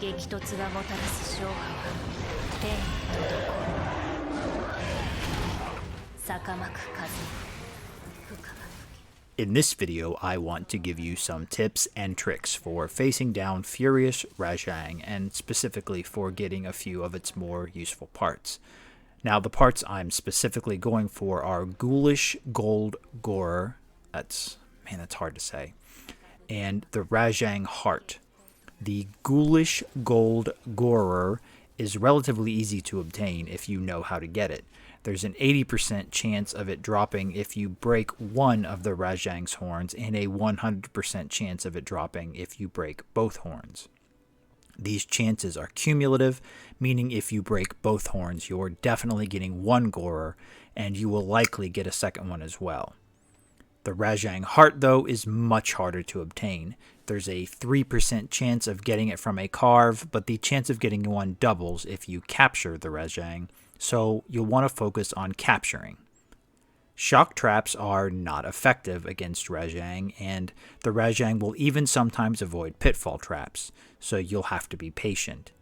激突がもたらす勝破は天に届こう。逆まく風深まく。 In this video, I want to give you some tips and tricks for facing down Furious Rajang, and specifically for getting a few of its more useful parts. Now, the parts I'm specifically going for are Ghoulish Gold Gorer, that's hard to say, and the Rajang Heart. The Ghoulish Gold Gorer is relatively easy to obtain if you know how to get it. There's an 80% chance of it dropping if you break one of the Rajang's horns, and a 100% chance of it dropping if you break both horns. These chances are cumulative, meaning if you break both horns, you're definitely getting one Gorer, and you will likely get a second one as well. The Rajang Heart, though, is much harder to obtain. There's a 3% chance of getting it from a carve, but the chance of getting one doubles if you capture the Rajang, so you'll want to focus on capturing. Shock traps are not effective against Rajang, and the Rajang will even sometimes avoid pitfall traps, so you'll have to be patient.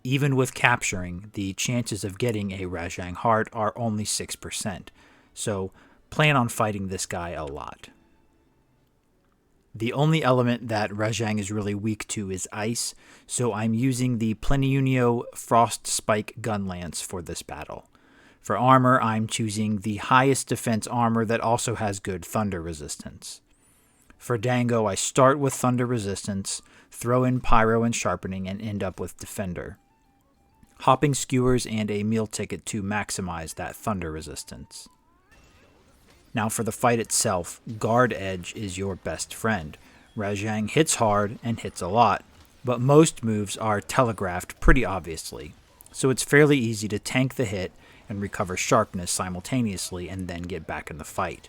Even with capturing, the chances of getting a Rajang Heart are only 6%, so plan on fighting this guy a lot. The only element that Rajang is really weak to is ice, so I'm using the Plenilunio Frost Spike Gunlance for this battle. For armor, I'm choosing the highest defense armor that also has good thunder resistance. For Dango, I start with thunder resistance, throw in pyro and sharpening, and end up with defender. Hopping skewers and a meal ticket to maximize that thunder resistance. Now for the fight itself, guard edge is your best friend. Rajang hits hard and hits a lot, but most moves are telegraphed pretty obviously, so it's fairly easy to tank the hit and recover sharpness simultaneously and then get back in the fight.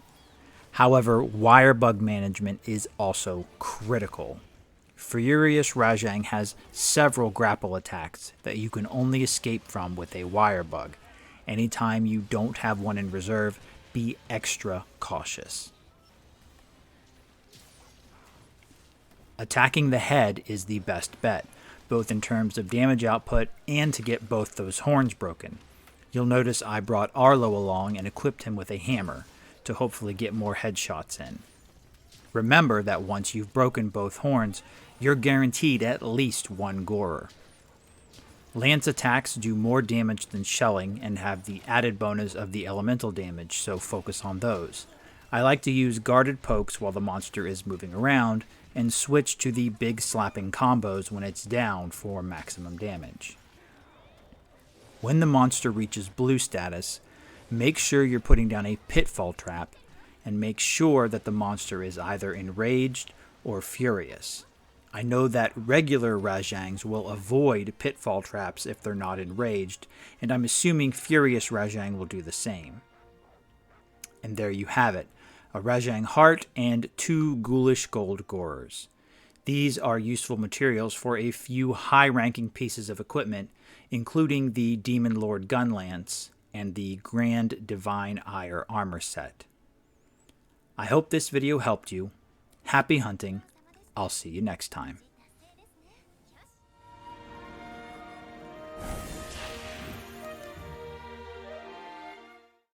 However, wire bug management is also critical. Furious Rajang has several grapple attacks that you can only escape from with a wire bug. Anytime you don't have one in reserve, be extra cautious. Attacking the head is the best bet, both in terms of damage output and to get both those horns broken. You'll notice I brought Arlo along and equipped him with a hammer to hopefully get more headshots in. Remember that once you've broken both horns, you're guaranteed at least one Gorer. Lance attacks do more damage than shelling and have the added bonus of the elemental damage, so focus on those. I like to use guarded pokes while the monster is moving around, and switch to the big slapping combos when it's down for maximum damage. When the monster reaches blue status, make sure you're putting down a pitfall trap, and make sure that the monster is either enraged or furious. I know that regular Rajangs will avoid pitfall traps if they're not enraged, and I'm assuming Furious Rajang will do the same. And there you have it, a Rajang Heart and 2 Ghoulish Gold Gorers. These are useful materials for a few high-ranking pieces of equipment, including the Demon Lord Gunlance and the Grand Divine Ire armor set. I hope this video helped you. Happy hunting. I'll see you next time.